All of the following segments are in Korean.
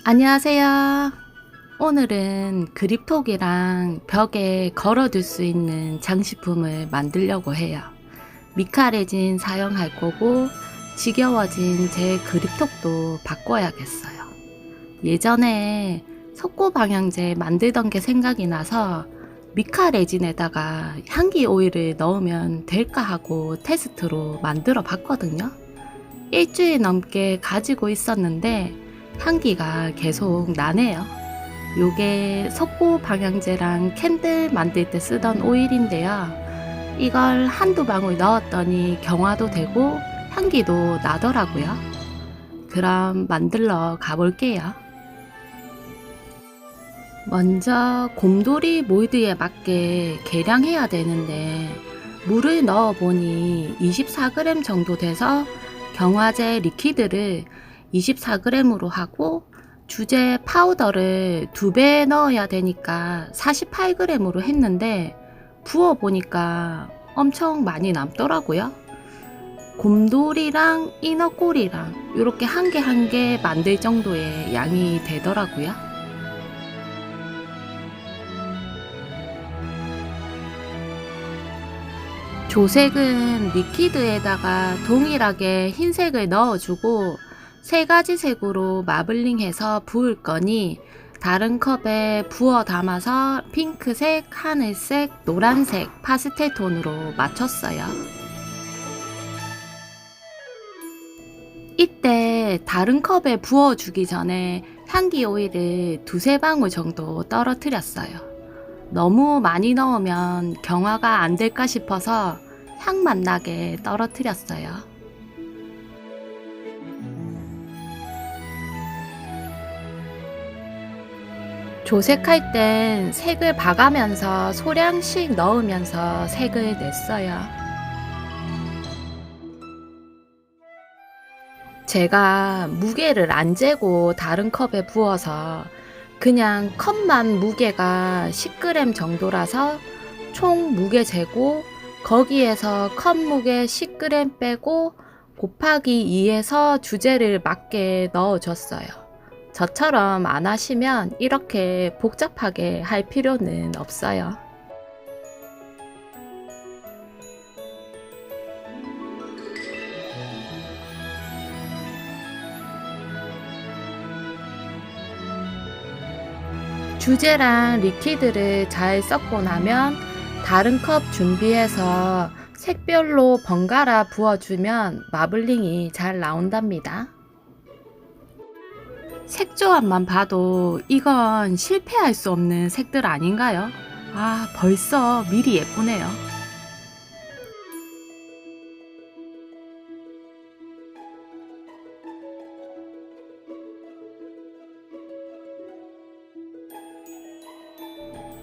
안녕하세요. 오늘은 그립톡이랑 벽에 걸어둘 수 있는 장식품을 만들려고 해요. 미카레진 사용할 거고 지겨워진 제 그립톡도 바꿔야겠어요. 예전에 석고 방향제 만들던 게 생각이 나서 미카레진에다가 향기 오일을 넣으면 될까 하고 테스트로 만들어 봤거든요. 일주일 넘게 가지고 있었는데 향기가 계속 나네요. 요게 석고 방향제랑 캔들 만들 때 쓰던 오일인데요. 이걸 한두 방울 넣었더니 경화도 되고 향기도 나더라고요. 그럼 만들러 가볼게요. 먼저 곰돌이 몰드에 맞게 계량해야 되는데 물을 넣어보니 24g 정도 돼서 경화제 리퀴드를 24g으로 하고 주제 파우더를 2배 넣어야 되니까 48g으로 했는데 부어보니까 엄청 많이 남더라고요. 곰돌이랑 이너꼬리랑 이렇게 한 개 한 개 만들 정도의 양이 되더라고요. 조색은 리퀴드에다가 동일하게 흰색을 넣어주고 세 가지 색으로 마블링해서 부을 거니 다른 컵에 부어 담아서 핑크색, 하늘색, 노란색 파스텔 톤으로 맞췄어요. 이때 다른 컵에 부어주기 전에 향기 오일을 두세 방울 정도 떨어뜨렸어요. 너무 많이 넣으면 경화가 안 될까 싶어서 향만 나게 떨어뜨렸어요. 조색할 땐 색을 봐가면서 소량씩 넣으면서 색을 냈어요. 제가 무게를 안 재고 다른 컵에 부어서 그냥 컵만 무게가 10g 정도라서 총 무게 재고 거기에서 컵 무게 10g 빼고 곱하기 2해서 주제를 맞게 넣어줬어요. 저처럼 안 하시면 이렇게 복잡하게 할 필요는 없어요. 주제랑 리퀴드를 잘 섞고 나면 다른 컵 준비해서 색별로 번갈아 부어주면 마블링이 잘 나온답니다. 색조합만 봐도 이건 실패할 수 없는 색들 아닌가요? 아, 벌써 미리 예쁘네요.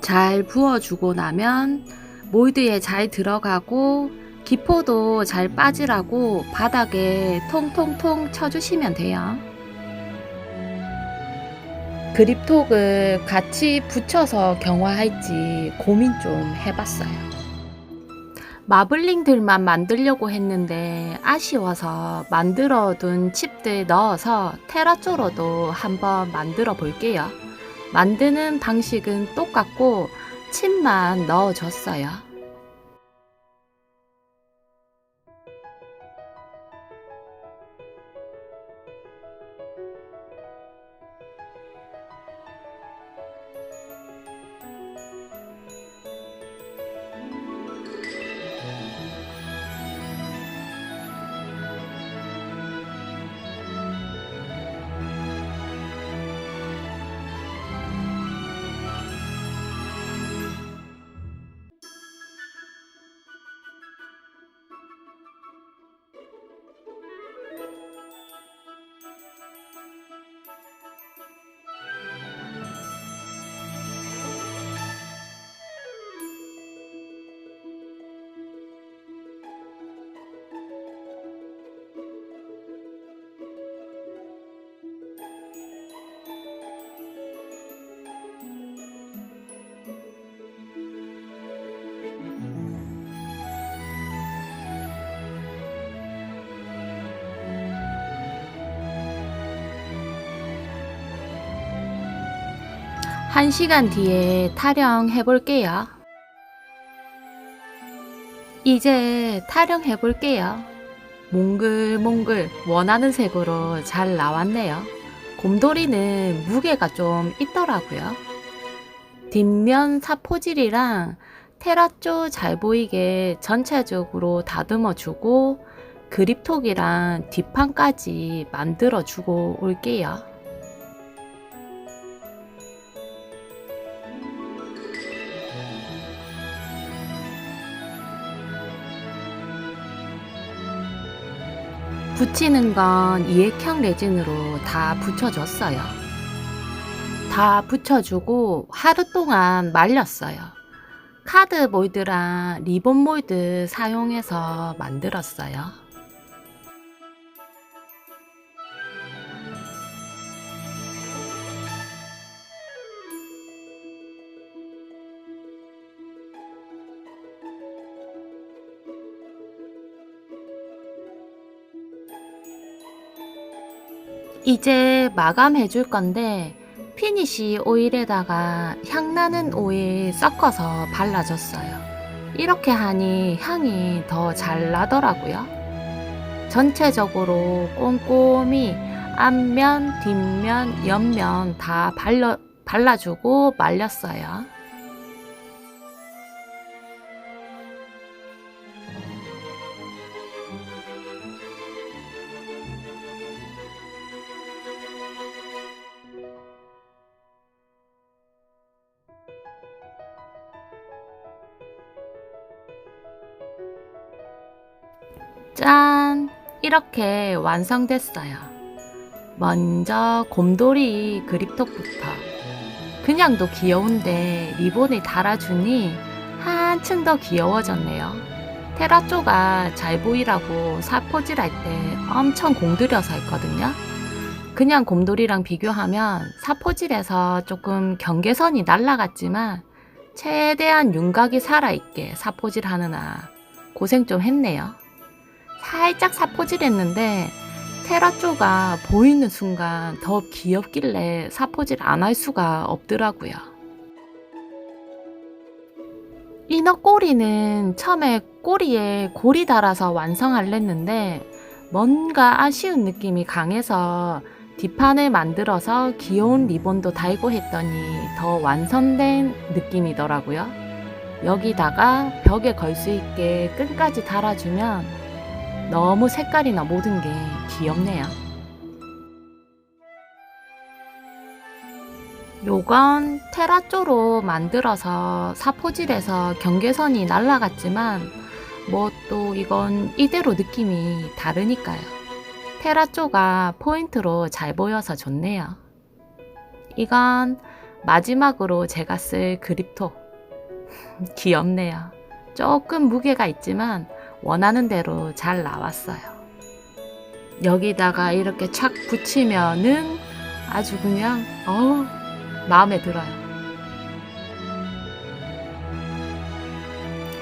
잘 부어주고 나면 몰드에 잘 들어가고 기포도 잘 빠지라고 바닥에 통통통 쳐주시면 돼요. 그립톡을 같이 붙여서 경화할지 고민 좀 해봤어요. 마블링들만 만들려고 했는데 아쉬워서 만들어둔 칩들 넣어서 테라조로도 한번 만들어 볼게요. 만드는 방식은 똑같고 칩만 넣어줬어요. 1시간 뒤에 타령해 볼게요. 이제 타령해 볼게요. 몽글몽글 원하는 색으로 잘 나왔네요. 곰돌이는 무게가 좀 있더라고요. 뒷면 사포질이랑 테라조 잘 보이게 전체적으로 다듬어 주고 그립톡이랑 뒷판까지 만들어 주고 올게요. 붙이는 건 이액형 레진으로 다 붙여줬어요. 다 붙여주고 하루 동안 말렸어요. 카드 몰드랑 리본 몰드 사용해서 만들었어요. 이제 마감해 줄 건데 피니쉬 오일에다가 향나는 오일 섞어서 발라줬어요. 이렇게 하니 향이 더 잘 나더라고요. 전체적으로 꼼꼼히 앞면, 뒷면, 옆면 다 발라주고 말렸어요. 짠! 이렇게 완성됐어요. 먼저 곰돌이 그립톡부터. 그냥도 귀여운데 리본을 달아주니 한층 더 귀여워졌네요. 테라조가 잘 보이라고 사포질 할 때 엄청 공들여서 했거든요. 그냥 곰돌이랑 비교하면 사포질에서 조금 경계선이 날라갔지만 최대한 윤곽이 살아있게 사포질 하느라 고생 좀 했네요. 살짝 사포질 했는데 테라조가 보이는 순간 더 귀엽길래 사포질 안 할 수가 없더라고요. 이너 꼬리는 처음에 꼬리에 고리 달아서 완성하려는데 뭔가 아쉬운 느낌이 강해서 뒷판을 만들어서 귀여운 리본도 달고 했더니 더 완성된 느낌이더라고요. 여기다가 벽에 걸 수 있게 끈까지 달아주면 너무 색깔이나 모든 게 귀엽네요. 요건 테라조로 만들어서 사포질해서 경계선이 날라갔지만 뭐 또 이건 이대로 느낌이 다르니까요. 테라조가 포인트로 잘 보여서 좋네요. 이건 마지막으로 제가 쓸 그립톡. 귀엽네요. 조금 무게가 있지만 원하는 대로 잘 나왔어요. 여기다가 이렇게 착 붙이면은 아주 그냥 마음에 들어요.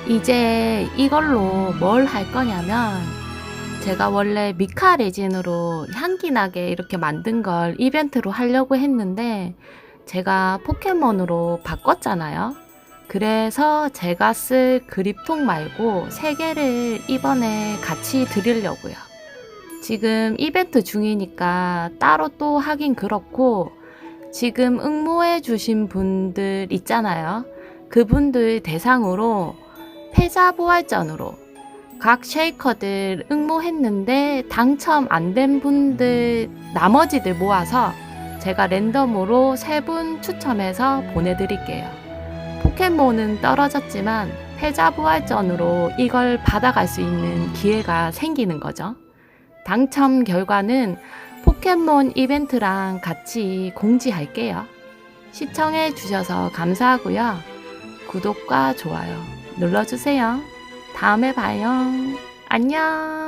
이제 이걸로 뭘 할 거냐면 제가 원래 미카 레진으로 향기 나게 이렇게 만든 걸 이벤트로 하려고 했는데 제가 포켓몬으로 바꿨잖아요. 그래서 제가 쓸 그립톡 말고 3개를 이번에 같이 드리려고요. 지금 이벤트 중이니까 따로 또 하긴 그렇고 지금 응모해 주신 분들 있잖아요. 그분들 대상으로 패자부활전으로 각 쉐이커들 응모했는데 당첨 안 된 분들 나머지들 모아서 제가 랜덤으로 3분 추첨해서 보내드릴게요. 포켓몬은 떨어졌지만 패자부활전으로 이걸 받아갈 수 있는 기회가 생기는 거죠. 당첨 결과는 포켓몬 이벤트랑 같이 공지할게요. 시청해 주셔서 감사하고요. 구독과 좋아요 눌러주세요. 다음에 봐요. 안녕.